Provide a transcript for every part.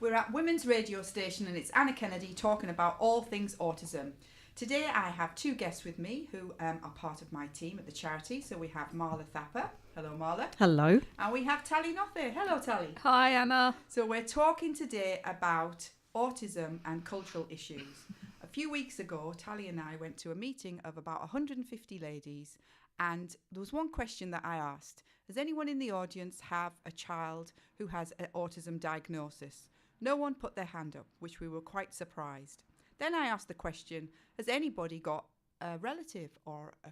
We're at Women's Radio Station and it's Anna Kennedy talking about all things autism. Today I have two guests with me who are part of my team at the charity. So we have Marla Thapper. Hello, Marla. Hello. And we have Tally Nothe. Hello, Tally. Hi, Anna. So we're talking today about autism and cultural issues. A few weeks ago, Tally and I went to a meeting of about 150 ladies, and there was one question that I asked. Does anyone in the audience have a child who has an autism diagnosis? No one put their hand up, which we were quite surprised. Then I asked the question, has anybody got a relative or a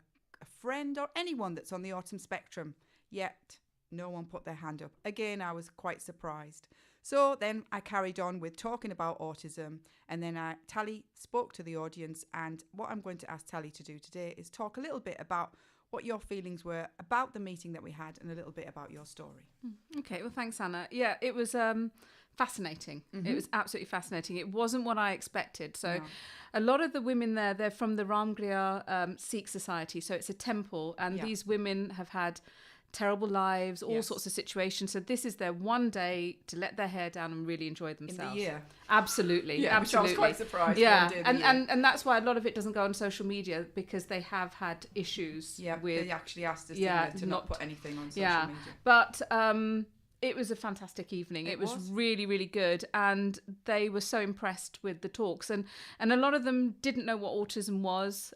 friend or anyone that's on the autism spectrum? Yet no one put their hand up. Again, I was quite surprised. So then I carried on with talking about autism, and then Tally spoke to the audience, and what I'm going to ask Tally to do today is talk a little bit about what your feelings were about the meeting that we had and a little bit about your story. Okay, well, thanks, Anna. Yeah, it was fascinating. Mm-hmm. It was absolutely fascinating. It wasn't what I expected. So a lot of the women there, they're from the Ramgriya Sikh Society. So it's a temple, and these women have had terrible lives, all sorts of situations. So this is their one day to let their hair down and really enjoy themselves. In the year. Absolutely. Yeah, absolutely. Which I was quite surprised. Yeah, and that's why a lot of it doesn't go on social media, because they have had issues with... they actually asked us to not put anything on social media. But it was a fantastic evening. It was really, really good. And they were so impressed with the talks. And a lot of them didn't know what autism was.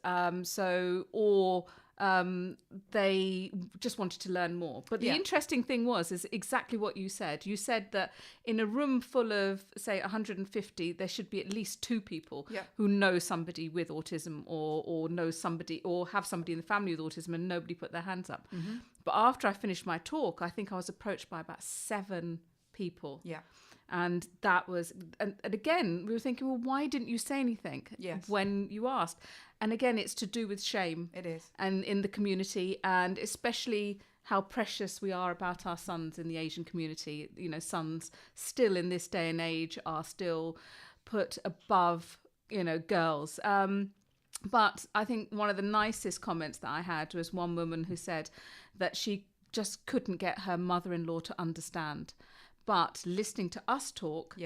They just wanted to learn more. But the interesting thing is exactly what you said. You said that in a room full of, say, 150, there should be at least two people who know somebody with autism or know somebody or have somebody in the family with autism, and nobody put their hands up. Mm-hmm. But after I finished my talk, I think I was approached by about 7 people. Yeah. And that was, and again, we were thinking, well, why didn't you say anything when you asked? And again, it's to do with shame. It is. And in the community, and especially how precious we are about our sons in the Asian community. You know, sons still in this day and age are still put above, girls. But I think one of the nicest comments that I had was one woman who said that she just couldn't get her mother-in-law to understand. But listening to us talk,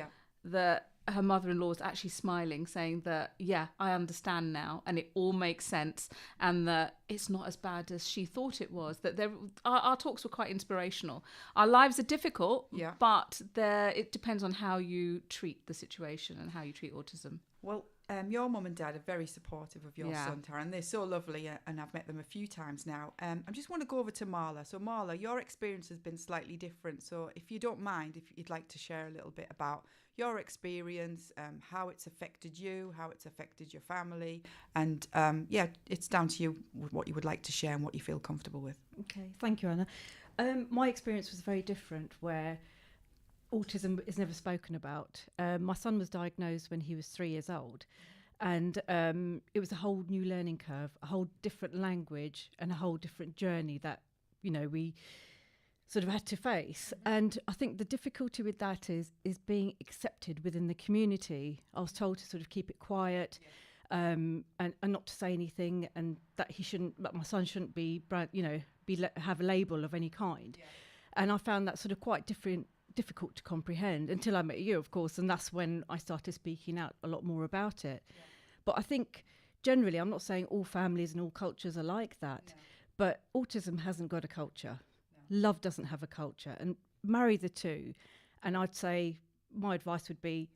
that her mother-in-law was actually smiling, saying that, I understand now, and it all makes sense, and that it's not as bad as she thought it was. That our talks were quite inspirational. Our lives are difficult, but it depends on how you treat the situation and how you treat autism. Well, your mum and dad are very supportive of your son, Tara, and they're so lovely, and I've met them a few times now. I just want to go over to Marla. So Marla, your experience has been slightly different. So if you don't mind, if you'd like to share a little bit about your experience, how it's affected you, how it's affected your family, and it's down to you what you would like to share and what you feel comfortable with. Okay, thank you, Anna. My experience was very different, where autism is never spoken about. My son was diagnosed when he was 3 years old, and it was a whole new learning curve, a whole different language, and a whole different journey that we sort of had to face. And I think the difficulty with that is being accepted within the community. I was told to sort of keep it quiet, and not to say anything, and that my son shouldn't have a label of any kind. And I found that sort of quite difficult to comprehend until I met you, of course, and that's when I started speaking out a lot more about it. But I think generally, I'm not saying all families and all cultures are like that, but autism hasn't got a culture. Love doesn't have a culture, and marry the two. And I'd say my advice would be,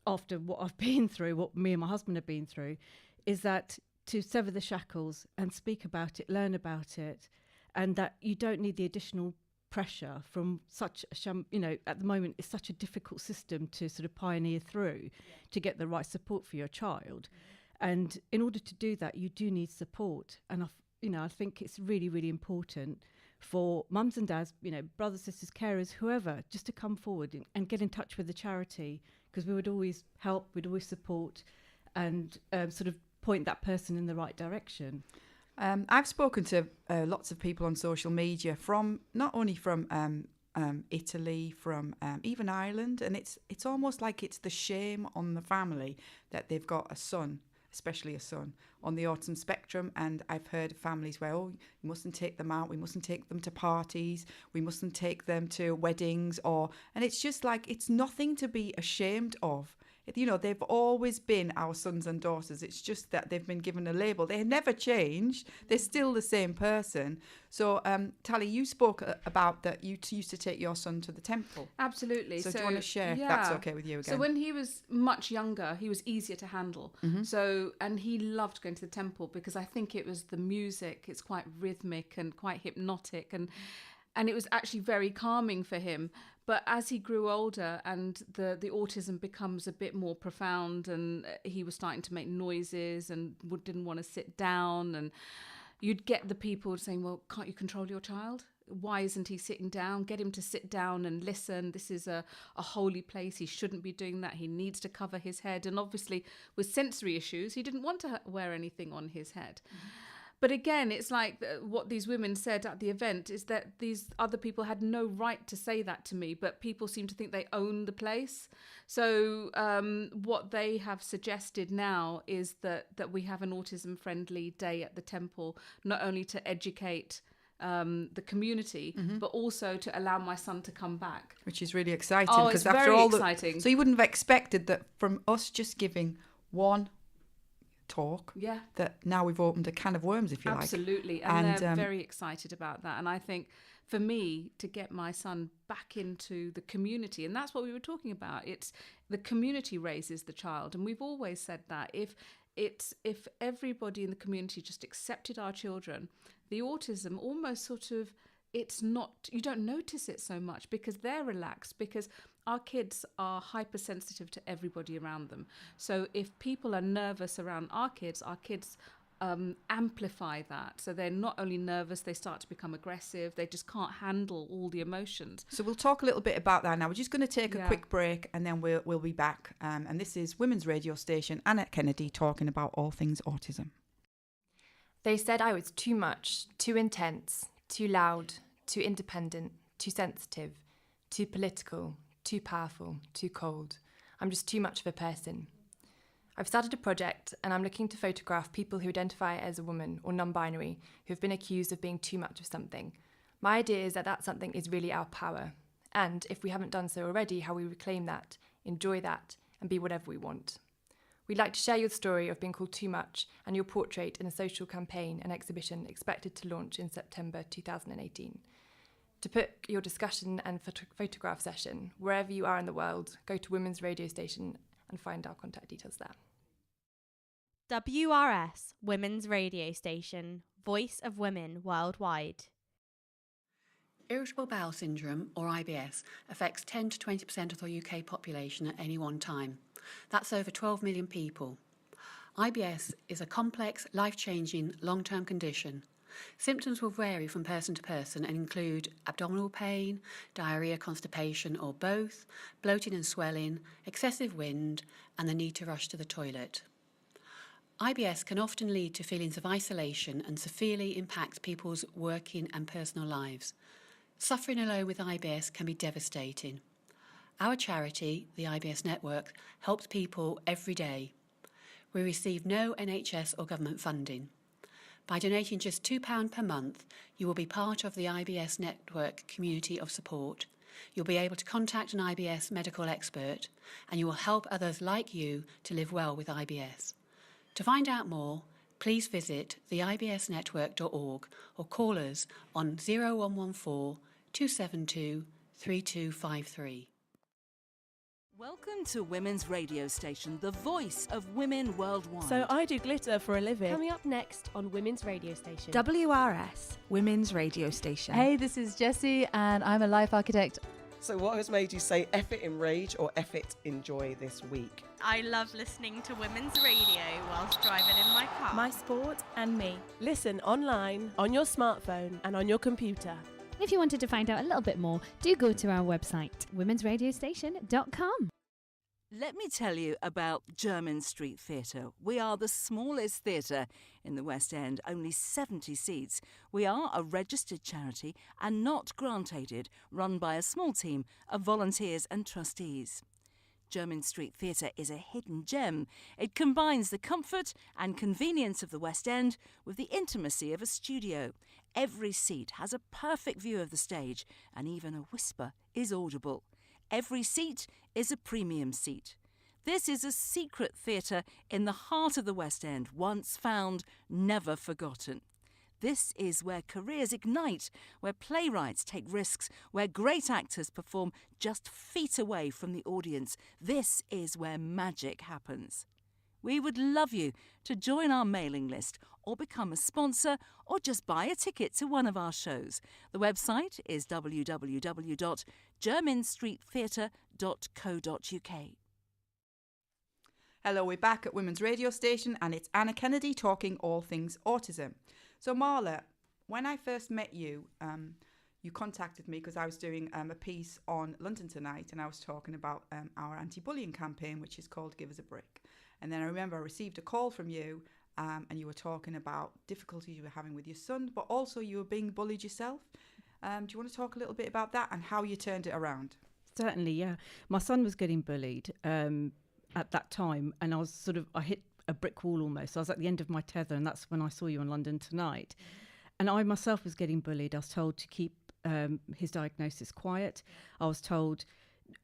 after what I've been through, what me and my husband have been through, is that to sever the shackles and speak about it, learn about it, and that you don't need the additional pressure from such at the moment it's such a difficult system to sort of pioneer through to get the right support for your child. And in order to do that, you do need support. And I think it's really, really important for mums and dads, brothers, sisters, carers, whoever, just to come forward and get in touch with the charity, because we would always help, we'd always support, and sort of point that person in the right direction. I've spoken to lots of people on social media not only from Italy, from even Ireland, and it's almost like it's the shame on the family that they've got a son especially a son, on the autism spectrum. And I've heard of families where, oh, you mustn't take them out, we mustn't take them to parties, we mustn't take them to weddings, and it's just like, it's nothing to be ashamed of. You know, they've always been our sons and daughters. It's just that they've been given a label. They never changed. They're still the same person. So, Tali, you spoke about that you used to take your son to the temple. Absolutely. So do you want to share if that's okay with you again? So when he was much younger, he was easier to handle. So, and he loved going to the temple because I think it was the music. It's quite rhythmic and quite hypnotic, and it was actually very calming for him. But as he grew older and the autism becomes a bit more profound, and he was starting to make noises and didn't want to sit down, and you'd get the people saying, well, can't you control your child? Why isn't he sitting down? Get him to sit down and listen. This is a holy place. He shouldn't be doing that. He needs to cover his head. And obviously with sensory issues, he didn't want to wear anything on his head. But again, it's like what these women said at the event is that these other people had no right to say that to me, but people seem to think they own the place. So what they have suggested now is that we have an autism-friendly day at the temple, not only to educate the community, but also to allow my son to come back. Which is really exciting. Oh, it's very exciting. So you wouldn't have expected that from us just giving one talk, that now we've opened a can of worms, if you like. Absolutely. And they're very excited about that. And I think for me to get my son back into the community, and that's what we were talking about, it's the community raises the child. And we've always said that if everybody in the community just accepted our children, the autism almost sort of, it's not, you don't notice it so much because they're relaxed, because our kids are hypersensitive to everybody around them. So if people are nervous around our kids amplify that. So they're not only nervous, they start to become aggressive. They just can't handle all the emotions. So we'll talk a little bit about that now. We're just going to take a quick break and then we'll be back. And this is Women's Radio Station, Anna Kennedy, talking about all things autism. They said I was too much, too intense, too loud, too independent, too sensitive, too political, too powerful, too cold. I'm just too much of a person. I've started a project and I'm looking to photograph people who identify as a woman or non-binary who have been accused of being too much of something. My idea is that something is really our power. And if we haven't done so already, how we reclaim that, enjoy that, and be whatever we want. We'd like to share your story of being called too much and your portrait in a social campaign and exhibition expected to launch in September 2018. To put your discussion and photograph session wherever you are in the world, go to Women's Radio Station and find our contact details there. WRS, Women's Radio Station, voice of women worldwide. Irritable bowel syndrome, or IBS, affects 10 to 20% of the UK population at any one time. That's over 12 million people. IBS is a complex, life-changing, long-term condition. Symptoms will vary from person to person and include abdominal pain, diarrhoea, constipation or both, bloating and swelling, excessive wind, and the need to rush to the toilet. IBS can often lead to feelings of isolation and severely impact people's working and personal lives. Suffering alone with IBS can be devastating. Our charity, the IBS Network, helps people every day. We receive no NHS or government funding. By donating just £2 per month, you will be part of the IBS Network community of support. You'll be able to contact an IBS medical expert, and you will help others like you to live well with IBS. To find out more, please visit theibsnetwork.org or call us on 0114 272 3253. Welcome to Women's Radio Station, the voice of women worldwide. So I do glitter for a living. Coming up next on Women's Radio Station. WRS, Women's Radio Station. Hey, this is Jessie and I'm a life architect. So what has made you say F it in rage or F it in joy this week? I love listening to Women's Radio whilst driving in my car. My sport and me. Listen online, on your smartphone and on your computer. If you wanted to find out a little bit more, do go to our website, womensradiostation.com. Let me tell you about Jermyn Street Theatre. We are the smallest theatre in the West End, only 70 seats. We are a registered charity and not grant-aided, run by a small team of volunteers and trustees. Jermyn Street Theatre is a hidden gem. It combines the comfort and convenience of the West End with the intimacy of a studio. Every seat has a perfect view of the stage, and even a whisper is audible. Every seat is a premium seat. This is a secret theatre in the heart of the West End, once found, never forgotten. This is where careers ignite, where playwrights take risks, where great actors perform just feet away from the audience. This is where magic happens. We would love you to join our mailing list or become a sponsor or just buy a ticket to one of our shows. The website is www.jermynstreettheatre.co.uk. Hello, we're back at Women's Radio Station and it's Anna Kennedy talking all things autism. So Marla, when I first met you, you contacted me because I was doing a piece on London Tonight and I was talking about our anti-bullying campaign, which is called Give Us a Break. And then I remember I received a call from you and you were talking about difficulties you were having with your son, but also you were being bullied yourself. Do you want to talk a little bit about that and how you turned it around? Certainly, yeah. My son was getting bullied at that time, and I hit a brick wall almost. I was at the end of my tether, and that's when I saw you on London Tonight. And I myself was getting bullied. I was told to keep his diagnosis quiet. I was told,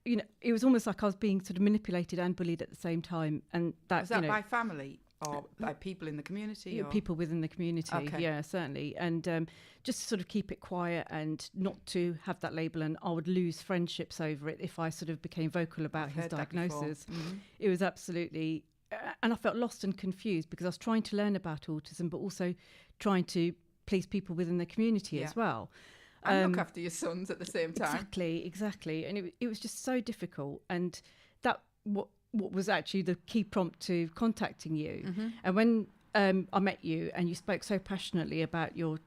it was almost like I was being sort of manipulated and bullied at the same time. And was that by family or by people in the community? Or? People within the community, okay. Yeah, certainly. And just to sort of keep it quiet and not to have that label, and I would lose friendships over it if I sort of became vocal about his diagnosis. Mm-hmm. It was absolutely... and I felt lost and confused because I was trying to learn about autism, but also trying to please people within the community as well. And look after your sons at the same time. Exactly. And it was just so difficult. And that what was actually the key prompt to contacting you. Mm-hmm. And when I met you and you spoke so passionately about your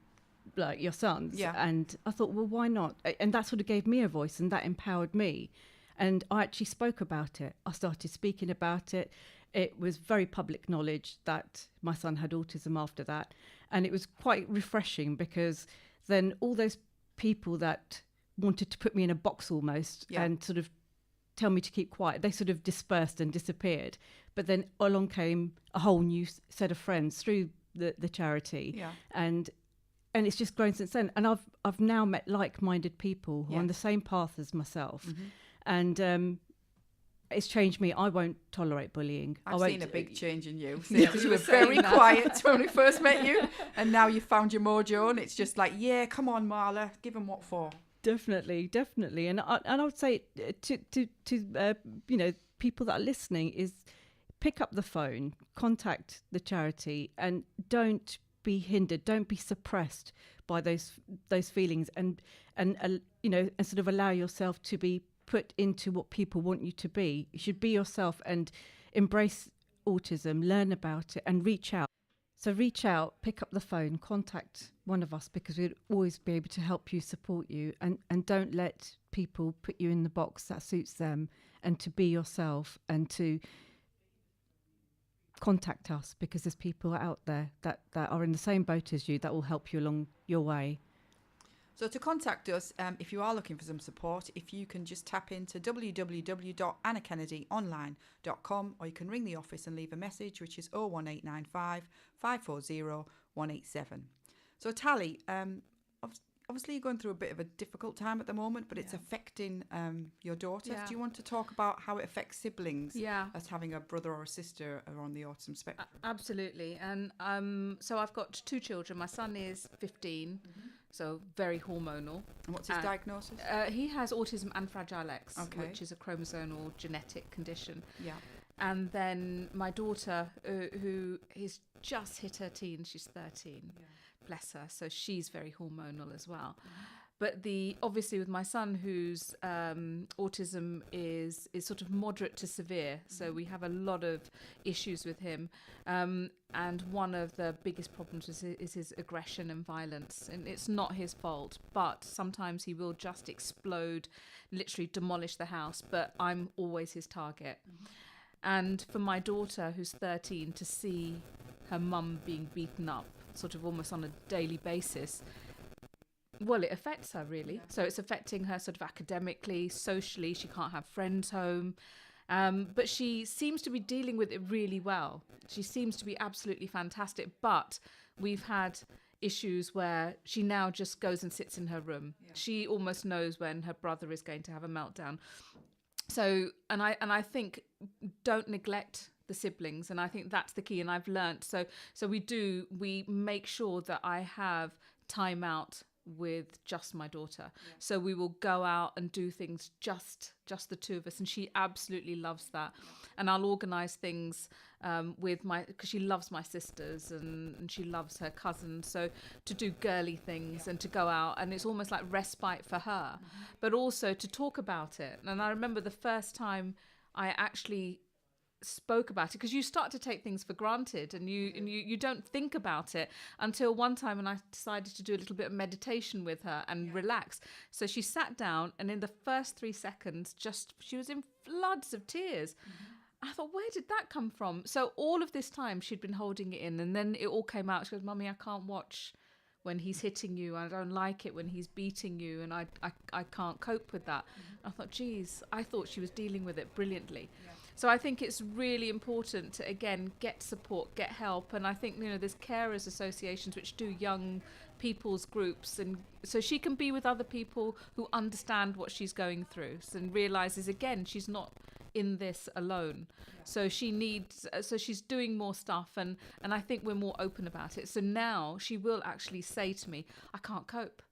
sons, and I thought, well, why not? And that sort of gave me a voice and that empowered me. And I actually spoke about it. I started speaking about it. It was very public knowledge that my son had autism after that. And it was quite refreshing because then all those people that wanted to put me in a box almost and sort of tell me to keep quiet, they sort of dispersed and disappeared. But then along came a whole new set of friends through the charity. Yeah. And it's just grown since then. And I've now met like-minded people who are on the same path as myself. Mm-hmm. And it's changed me. I won't tolerate bullying. I've seen a big change in you. You were very quiet when we first met you, and now you've found your mojo, and it's just like, yeah, come on, Marla, give them what for. Definitely. And I would say to people that are listening is pick up the phone, contact the charity, and don't be hindered, don't be suppressed by those feelings, and sort of allow yourself to be put into what people want you to be. You should be yourself and embrace autism, learn about it, and reach out. So reach out, pick up the phone, contact one of us, because we'd always be able to help you, support you, and don't let people put you in the box that suits them, and to be yourself and to contact us, because there's people out there that are in the same boat as you that will help you along your way. So to contact us, if you are looking for some support, if you can just tap into www.annakennedyonline.com, or you can ring the office and leave a message, which is 01895 540 187. So Tally, obviously you're going through a bit of a difficult time at the moment, but it's affecting your daughter. Do you want to talk about how it affects siblings as having a brother or a sister on the autism spectrum? Absolutely. And so I've got two children. My son is 15, so very hormonal. And what's his diagnosis? He has autism and Fragile X, which is a chromosomal genetic condition. Yeah. And then my daughter, who is just hit her teens, she's 13. Yeah. Bless her. So she's very hormonal as well. But obviously with my son, whose autism is sort of moderate to severe, so we have a lot of issues with him. And one of the biggest problems is his aggression and violence. And it's not his fault, but sometimes he will just explode, literally demolish the house. But I'm always his target. And for my daughter, who's 13, to see her mum being beaten up sort of almost on a daily basis, well, it affects her really. So it's affecting her sort of academically, socially. She can't have friends home. But she seems to be dealing with it really well. She seems to be absolutely fantastic. But we've had issues where she now just goes and sits in her room. Yeah. She almost knows when her brother is going to have a meltdown. So, and I think don't neglect the siblings, and I think that's the key. And I've learnt. So we make sure that I have time out with just my daughter. Yeah. So we will go out and do things just the two of us, and she absolutely loves that. Yeah. And I'll organise things because she loves my sisters and she loves her cousins, so to do girly things and to go out, and it's almost like respite for her, but also to talk about it. And I remember the first time I actually spoke about it, because you start to take things for granted and you don't think about it until one time when I decided to do a little bit of meditation with her and relax. So she sat down, and in the first 3 seconds she was in floods of tears. I thought, where did that come from? So all of this time she'd been holding it in, and then it all came out. She goes, "Mummy, I can't watch when he's hitting you. I don't like it when he's beating you, and I can't cope with that." I thought, geez, I thought she was dealing with it brilliantly. Yeah. So I think it's really important to, again, get support, get help. And I think, there's carers associations which do young people's groups, and so she can be with other people who understand what she's going through and realises, again, she's not in this alone. So she's doing more stuff, and I think we're more open about it. So now she will actually say to me, "I can't cope."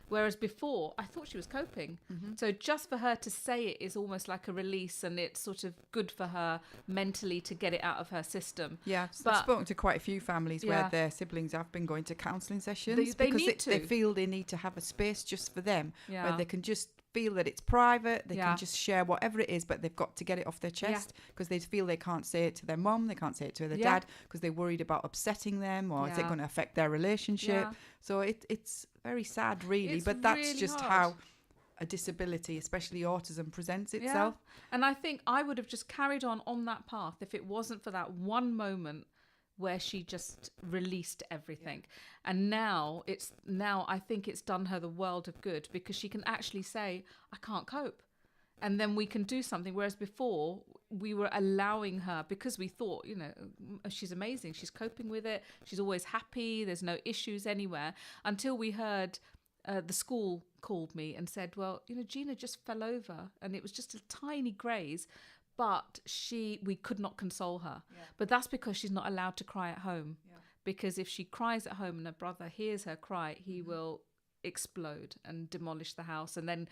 Whereas before, I thought she was coping. So just for her to say it is almost like a release, and it's sort of good for her mentally to get it out of her system. Yeah, I've spoken to quite a few families where their siblings have been going to counselling sessions because they feel they need to have a space just for them, where they can just feel that it's private, they can just share whatever it is, but they've got to get it off their chest because they feel they can't say it to their mum, they can't say it to their dad because they're worried about upsetting them, or is it going to affect their relationship. So it's very sad, really, but that's really just hard. How a disability, especially autism, presents itself. And I think I would have just carried on that path if it wasn't for that one moment where she just released everything. And now I think it's done her the world of good, because she can actually say, "I can't cope." And then we can do something. Whereas before we were allowing her, because we thought, she's amazing, she's coping with it, she's always happy, there's no issues anywhere, until we heard the school called me and said, "Well, Gina just fell over and it was just a tiny graze, but we could not console her." But that's because she's not allowed to cry at home. Because if she cries at home and her brother hears her cry, he will explode and demolish the house and then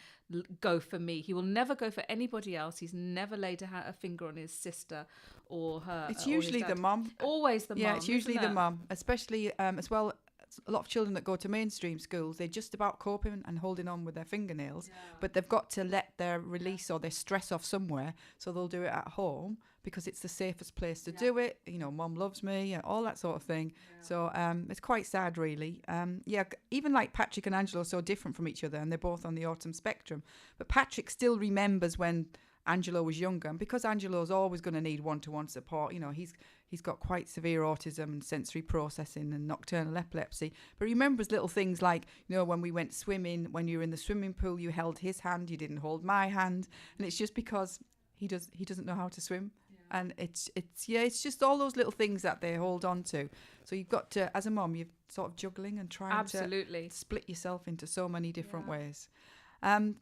go for me. He will never go for anybody else. He's never laid a finger on his sister or her. It's usually the mum. Always the mum. Yeah, it's usually the mum, especially as well. A lot of children that go to mainstream schools, they're just about coping and holding on with their fingernails, but they've got to let their release or their stress off somewhere, so they'll do it at home because it's the safest place to do it. Mum loves me, all that sort of thing. So it's quite sad, really. Even like Patrick and Angelo are so different from each other, and they're both on the autism spectrum, but Patrick still remembers when Angelo was younger, and because Angelo's always going to need one-to-one support, he's got quite severe autism and sensory processing and nocturnal epilepsy, but he remembers little things like, when we went swimming, when you were in the swimming pool, you held his hand, you didn't hold my hand, and it's just because he doesn't know how to swim. And it's just all those little things that they hold on to. So you've got to, as a mum, you're sort of juggling and trying to split yourself into so many different ways.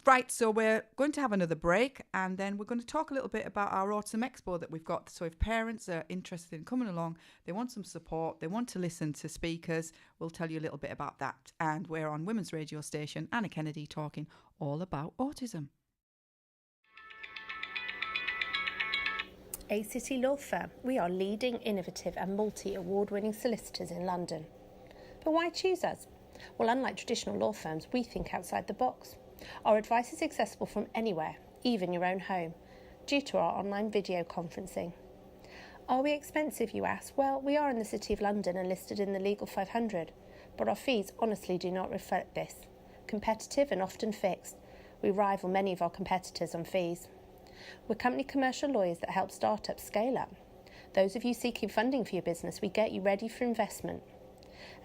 Right, so we're going to have another break, and then we're going to talk a little bit about our Autism Expo that we've got. So if parents are interested in coming along, they want some support, they want to listen to speakers, we'll tell you a little bit about that. And we're on Women's Radio Station, Anna Kennedy, talking all about autism. A City Law Firm. We are leading, innovative and multi-award-winning solicitors in London. But why choose us? Well, unlike traditional law firms, we think outside the box. Our advice is accessible from anywhere, even your own home, due to our online video conferencing. Are we expensive, you ask? Well, we are in the City of London and listed in the Legal 500, but our fees honestly do not reflect this. Competitive and often fixed, we rival many of our competitors on fees. We're company commercial lawyers that help startups scale up. Those of you seeking funding for your business, we get you ready for investment.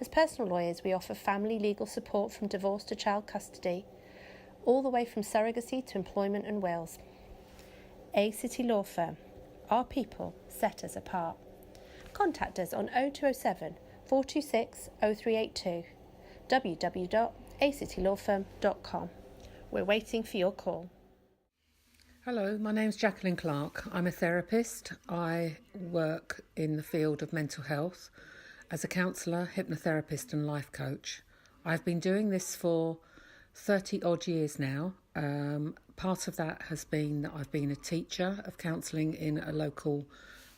As personal lawyers, we offer family legal support from divorce to child custody, all the way from surrogacy to employment and wills. A City Law Firm. Our people set us apart. Contact us on 0207 426 0382, www.acitylawfirm.com. We're waiting for your call. Hello, my name's Jacqueline Clark. I'm a therapist. I work in the field of mental health as a counsellor, hypnotherapist and life coach. I've been doing this for 30 odd years now. Part of that has been that I've been a teacher of counselling in a local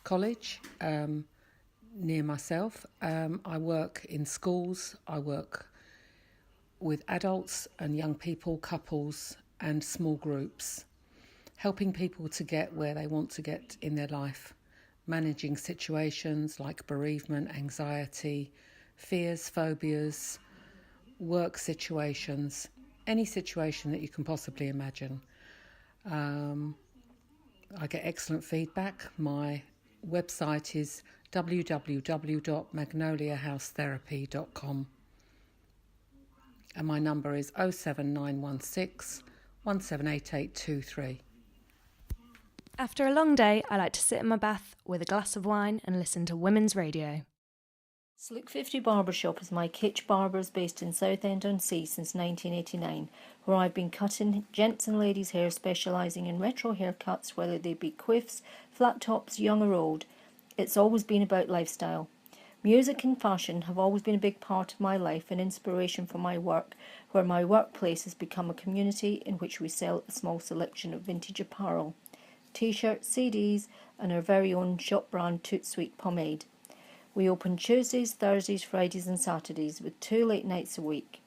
college near myself. I work in schools. I work with adults and young people, couples and small groups, helping people to get where they want to get in their life, managing situations like bereavement, anxiety, fears, phobias, work situations, any situation that you can possibly imagine. I get excellent feedback. My website is www.magnoliahousetherapy.com and my number is 07916 178823. After a long day, I like to sit in my bath with a glass of wine and listen to women's radio. Slick 50 Barbershop is my kitsch barbers based in Southend-on-Sea since 1989, where I've been cutting gents and ladies' hair, specialising in retro haircuts, whether they be quiffs, flat tops, young or old. It's always been about lifestyle. Music and fashion have always been a big part of my life and inspiration for my work, where my workplace has become a community in which we sell a small selection of vintage apparel, T-shirts, CDs and our very own shop brand Toot Sweet pomade. We open Tuesdays, Thursdays, Fridays and Saturdays with 2 late nights a week.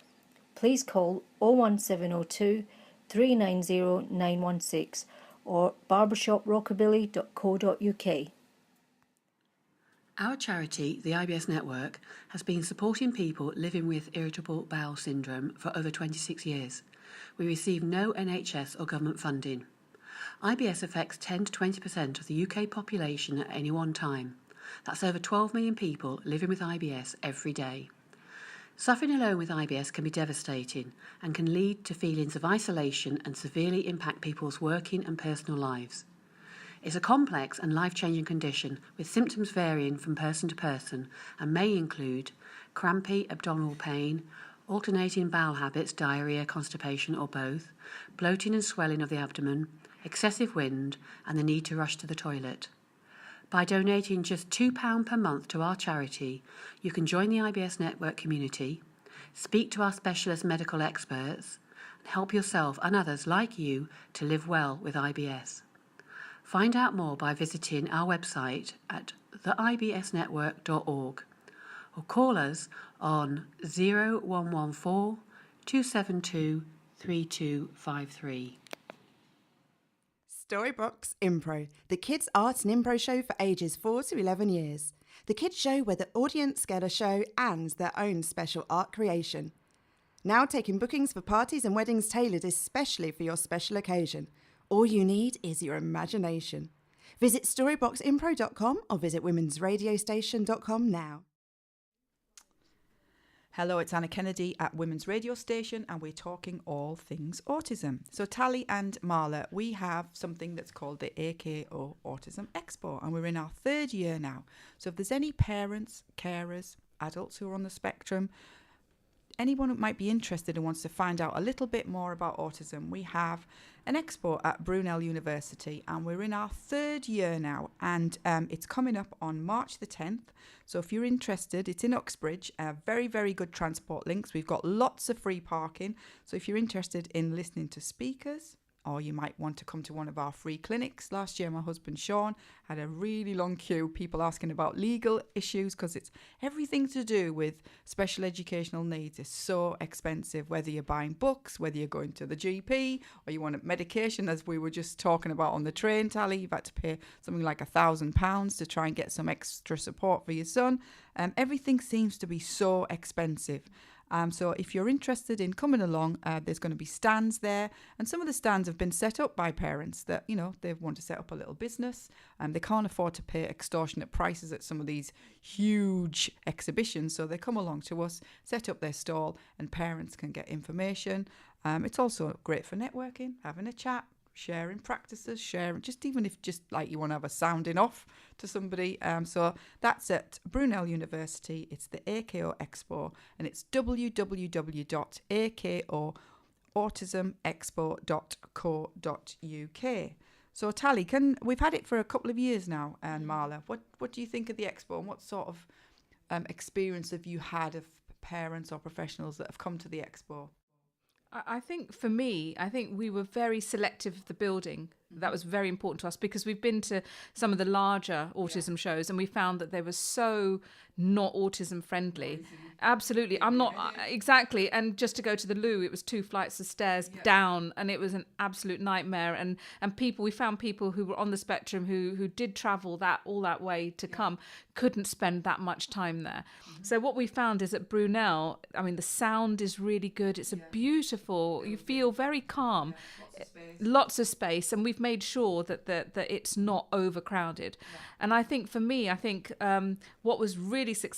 Please call 01702 390 916 or barbershoprockabilly.co.uk. Our charity, the IBS Network, has been supporting people living with irritable bowel syndrome for over 26 years. We receive no NHS or government funding. IBS affects 10 to 20% of the UK population at any one time. That's over 12 million people living with IBS every day. Suffering alone with IBS can be devastating and can lead to feelings of isolation and severely impact people's working and personal lives. It's a complex and life-changing condition with symptoms varying from person to person and may include crampy abdominal pain, alternating bowel habits, diarrhoea, constipation or both, bloating and swelling of the abdomen, excessive wind and the need to rush to the toilet. By donating just £2 per month to our charity, you can join the IBS Network community, speak to our specialist medical experts, and help yourself and others like you to live well with IBS. Find out more by visiting our website at theibsnetwork.org or call us on 0114 272 3253. Storybox Impro, the kids' art and impro show for ages 4 to 11 years. The kids' show where the audience get a show and their own special art creation. Now taking bookings for parties and weddings tailored especially for your special occasion. All you need is your imagination. Visit storyboximpro.com or visit womensradiostation.com now. Hello, it's Anna Kennedy at Women's Radio Station and we're talking all things autism. So Tally and Marla, we have something that's called the AKO Autism Expo and we're in our 3rd year now. So if there's any parents, carers, adults who are on the spectrum, anyone who might be interested and wants to find out a little bit more about autism, we have an expo at Brunel University and we're in our 3rd year now and it's coming up on March the 10th. So if you're interested, it's in Uxbridge, very, very good transport links. We've got lots of free parking. So if you're interested in listening to speakers, or you might want to come to one of our free clinics. Last year, my husband Sean had a really long queue, people asking about legal issues because it's everything to do with special educational needs is so expensive, whether you're buying books, whether you're going to the GP or you want medication, as we were just talking about on the train, Tally, you've had to pay something like £1,000 to try and get some extra support for your son. Everything seems to be so expensive. So if you're interested in coming along, there's going to be stands there. And some of the stands have been set up by parents that, you know, they want to set up a little business and they can't afford to pay extortionate prices at some of these huge exhibitions. So they come along to us, set up their stall and parents can get information. It's also great for networking, having a chat, sharing practices, sharing, just even if just like you want to have a sounding off to somebody. So that's at Brunel University. It's the AKO Expo, and it's www.akoautismexpo.co.uk. So Tally, we've had it for a couple of years now, and Marla, what do you think of the expo, and what sort of experience have you had of parents or professionals that have come to the expo? I think for me, we were very selective of the building. That was very important to us, because we've been to some of the larger autism shows and we found that they were so not autism friendly. Absolutely. I'm not exactly. And just to go to the loo, it was 2 flights of stairs down, and it was an absolute nightmare. And we found people who were on the spectrum who did travel all that way to come, couldn't spend that much time there. So what we found is at Brunel, I mean, the sound is really good. It's a beautiful, you feel very calm, lots of space, and we've made sure that it's not overcrowded. And I think for me, what was really successful